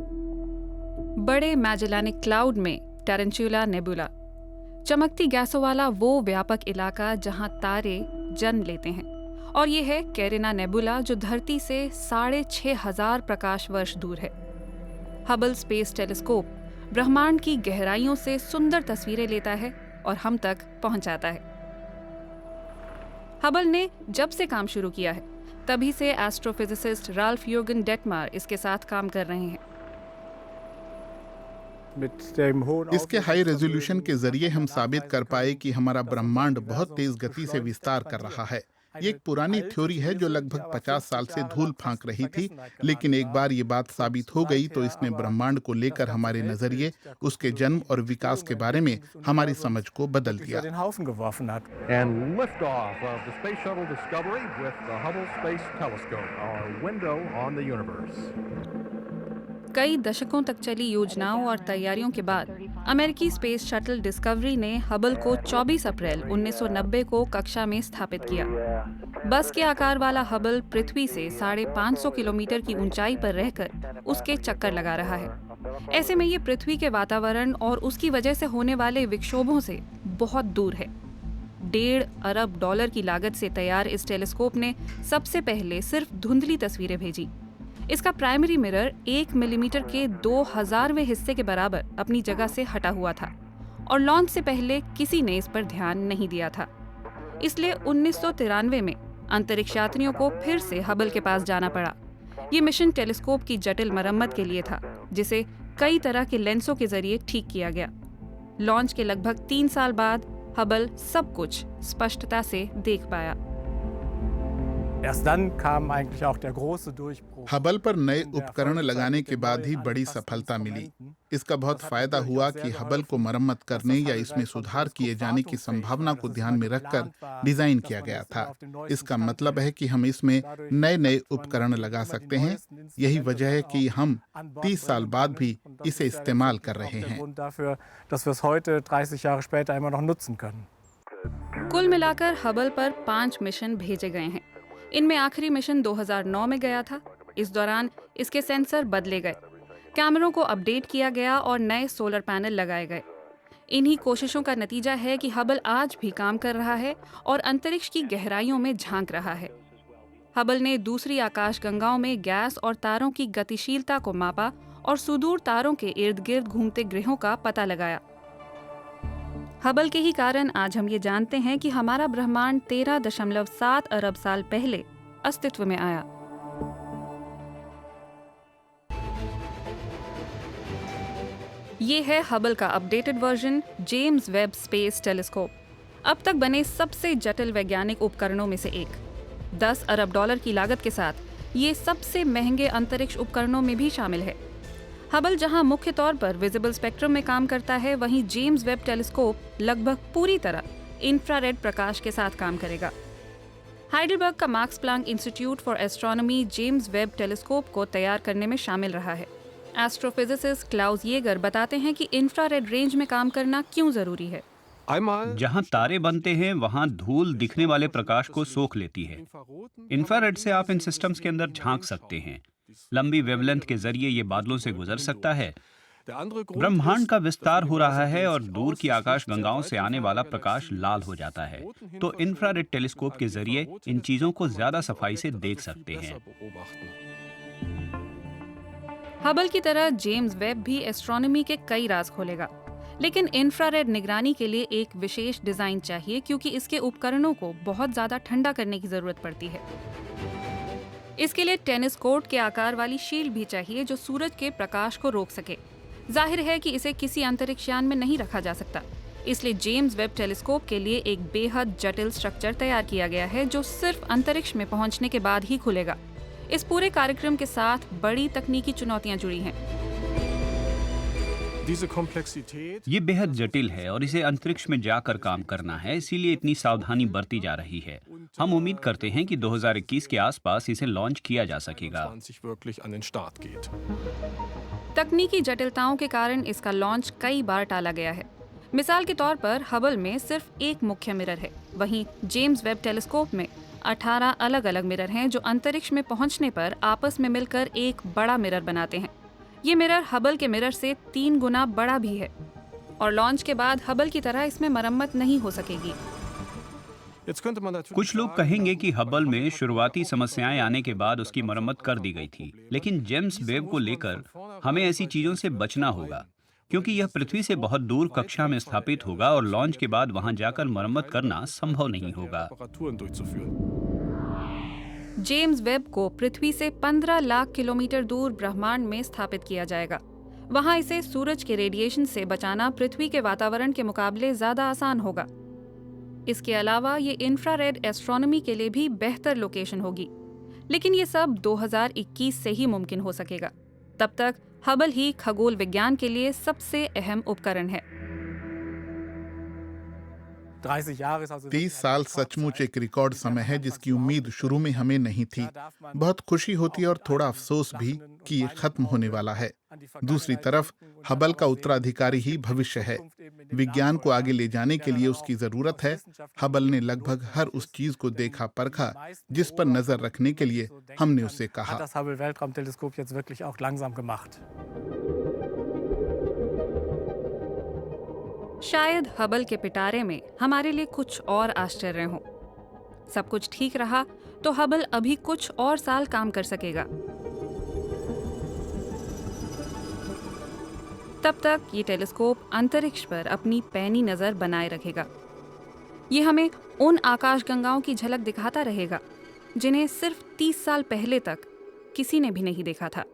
बड़े मैजेलानिक क्लाउड में tarantula nebula, चमकती गैसों वाला वो व्यापक इलाका जहां तारे जन्म लेते हैं, और ये है कैरिना नेबुला जो धरती से 6,500 प्रकाश वर्ष दूर है। हबल स्पेस टेलीस्कोप ब्रह्मांड की गहराइयों से सुंदर तस्वीरें लेता है और हम तक पहुंचाता है। हबल ने जब से काम शुरू किया है तभी से एस्ट्रोफिजिसिस्ट राल्फ यूर्गन डेटमार इसके साथ काम कर रहे हैं। इसके हाई रेजोल्यूशन के जरिए हम साबित कर पाए कि हमारा ब्रह्मांड बहुत तेज गति से विस्तार कर रहा है। ये एक पुरानी थ्योरी है जो लगभग 50 साल से धूल फांक रही थी, लेकिन एक बार ये बात साबित हो गई तो इसने ब्रह्मांड को लेकर हमारे नजरिए, उसके जन्म और विकास के बारे में हमारी समझ को बदल दिया। And liftoff of the Space Shuttle Discovery with the Hubble Space Telescope, our window on the universe. कई दशकों तक चली योजनाओं और तैयारियों के बाद अमेरिकी स्पेस शटल डिस्कवरी ने हबल को 24 अप्रैल 1990 को कक्षा में स्थापित किया। बस के आकार वाला हबल पृथ्वी से 550 किलोमीटर की ऊंचाई पर रहकर उसके चक्कर लगा रहा है। ऐसे में ये पृथ्वी के वातावरण और उसकी वजह से होने वाले विक्षोभों से बहुत दूर है। $1.5 अरब की लागत से तैयार इस टेलीस्कोप ने सबसे पहले सिर्फ धुंधली तस्वीरें भेजी। इसका प्राइमरी मिरर 1 मिलीमीटर के 2000वें हिस्से के बराबर अपनी जगह से हटा हुआ था और लॉन्च से पहले किसी ने इस पर ध्यान नहीं दिया था। इसलिए 1993 में अंतरिक्ष यात्रियों को फिर से हबल के पास जाना पड़ा। ये मिशन टेलीस्कोप की जटिल मरम्मत के लिए था, जिसे कई तरह के लेंसों के जरिए ठीक किया गया। लॉन्च के लगभग 3 साल बाद हबल सब कुछ स्पष्टता से देख पाया। हबल पर नए उपकरण लगाने के बाद ही बड़ी सफलता मिली। इसका बहुत फायदा हुआ कि हबल को मरम्मत करने या इसमें सुधार किए जाने की संभावना को ध्यान में रखकर डिजाइन किया गया था। इसका मतलब है कि हम इसमें नए नए उपकरण लगा सकते हैं। यही वजह है कि हम 30 साल बाद भी इसे इस्तेमाल कर रहे हैं। कुल मिलाकर हबल पर 5 मिशन भेजे गए हैं। इनमें आखिरी मिशन 2009 में गया था। इस दौरान इसके सेंसर बदले गए, कैमरों को अपडेट किया गया और नए सोलर पैनल लगाए गए। इन्हीं कोशिशों का नतीजा है कि हबल आज भी काम कर रहा है और अंतरिक्ष की गहराइयों में झांक रहा है। हबल ने दूसरी आकाशगंगाओं में गैस और तारों की गतिशीलता को मापा और सुदूर तारों के इर्द गिर्द घूमते ग्रहों का पता लगाया। हबल के ही कारण आज हम ये जानते हैं कि हमारा ब्रह्मांड 13.7 अरब साल पहले अस्तित्व में आया। ये है हबल का updated version, James Webb space telescope. अब तक बने सबसे जटिल वैज्ञानिक उपकरणों में से एक। $10 अरब की लागत के साथ ये सबसे महंगे अंतरिक्ष उपकरणों में भी शामिल है। हबल जहां मुख्य तौर पर विजिबल स्पेक्ट्रम में काम करता है, वहीं जेम्स वेब टेलीस्कोप लगभग पूरी तरह इंफ्रारेड प्रकाश के साथ काम करेगा। हाइडेलबर्ग का marks Planck institute for astronomy James Webb telescope को तैयार करने में शामिल रहा है। एस्ट्रोफिजिसिस्ट क्लाउस येगर बताते हैं कि इंफ्रारेड रेंज में काम करना क्यों जरूरी है। जहां तारे बनते हैं वहां धूल दिखने वाले प्रकाश को सोख लेती है। इंफ्रारेड से आप इन सिस्टम्स के अंदर झांक सकते हैं। लंबी वेवलेंथ के जरिए ये बादलों से गुजर सकता है। ब्रह्मांड का विस्तार हो रहा है और दूर की आकाशगंगाओं से आने वाला प्रकाश लाल हो जाता है, तो इंफ्रारेड टेलीस्कोप के जरिए इन चीजों को ज्यादा सफाई से देख सकते हैं। हबल की तरह जेम्स वेब भी एस्ट्रोनॉमी के कई राज खोलेगा, लेकिन इंफ्रारेड निगरानी के लिए एक विशेष डिजाइन चाहिए, क्योंकि इसके उपकरणों को बहुत ज्यादा ठंडा करने की जरूरत पड़ती है। इसके लिए टेनिस कोर्ट के आकार वाली शील्ड भी चाहिए जो सूरज के प्रकाश को रोक सके। जाहिर है कि इसे किसी अंतरिक्ष यान में नहीं रखा जा सकता, इसलिए जेम्स वेब टेलीस्कोप के लिए एक बेहद जटिल स्ट्रक्चर तैयार किया गया है जो सिर्फ अंतरिक्ष में पहुंचने के बाद ही खुलेगा। इस पूरे कार्यक्रम के साथ बड़ी तकनीकी चुनौतियां जुड़ी हैं। ये बेहद जटिल है और इसे अंतरिक्ष में जाकर काम करना है, इसीलिए इतनी सावधानी बरती जा रही है। हम उम्मीद करते हैं कि 2021 के आसपास इसे लॉन्च किया जा सकेगा। तकनीकी जटिलताओं के कारण इसका लॉन्च कई बार टाला गया है। मिसाल के तौर पर हबल में सिर्फ एक मुख्य मिरर है, वहीं जेम्स वेब टेलीस्कोप में 18 अलग अलग मिरर हैं जो अंतरिक्ष में पहुंचने पर आपस में मिलकर एक बड़ा मिरर बनाते हैं। ये मिरर हबल के मिरर से 3 गुना बड़ा भी है और लॉन्च के बाद हबल की तरह इसमें मरम्मत नहीं हो सकेगी। कुछ लोग कहेंगे कि हबल में शुरुआती समस्याएं आने के बाद उसकी मरम्मत कर दी गई थी, लेकिन जेम्स वेब को लेकर हमें ऐसी चीजों से बचना होगा, क्योंकि यह पृथ्वी से बहुत दूर कक्षा में स्थापित होगा और लॉन्च के बाद वहां जाकर मरम्मत करना संभव नहीं होगा। जेम्स वेब को पृथ्वी से 15 लाख किलोमीटर दूर ब्रह्मांड में स्थापित किया जाएगा। वहां इसे सूरज के रेडिएशन से बचाना पृथ्वी के वातावरण के मुकाबले ज्यादा आसान होगा। इसके अलावा ये इंफ्रारेड एस्ट्रोनॉमी के लिए भी बेहतर लोकेशन होगी, लेकिन ये सब 2021 से ही मुमकिन हो सकेगा। तब तक हबल ही खगोल विज्ञान के लिए सबसे अहम उपकरण है। 30 साल सचमुच एक रिकॉर्ड समय है जिसकी उम्मीद शुरू में हमें नहीं थी। बहुत खुशी होती है और थोड़ा अफसोस भी कि ये खत्म होने वाला है। दूसरी तरफ हबल का उत्तराधिकारी ही भविष्य है। विज्ञान को आगे ले जाने के लिए उसकी जरूरत है। हबल ने लगभग हर उस चीज को देखा परखा जिस पर नजर रखने के लिए हमने उसे कहा। शायद हबल के पिटारे में हमारे लिए कुछ और आश्चर्य हो। सब कुछ ठीक रहा तो हबल अभी कुछ और साल काम कर सकेगा। तब तक ये टेलीस्कोप अंतरिक्ष पर अपनी पैनी नजर बनाए रखेगा। ये हमें उन आकाशगंगाओं की झलक दिखाता रहेगा जिन्हें सिर्फ 30 साल पहले तक किसी ने भी नहीं देखा था।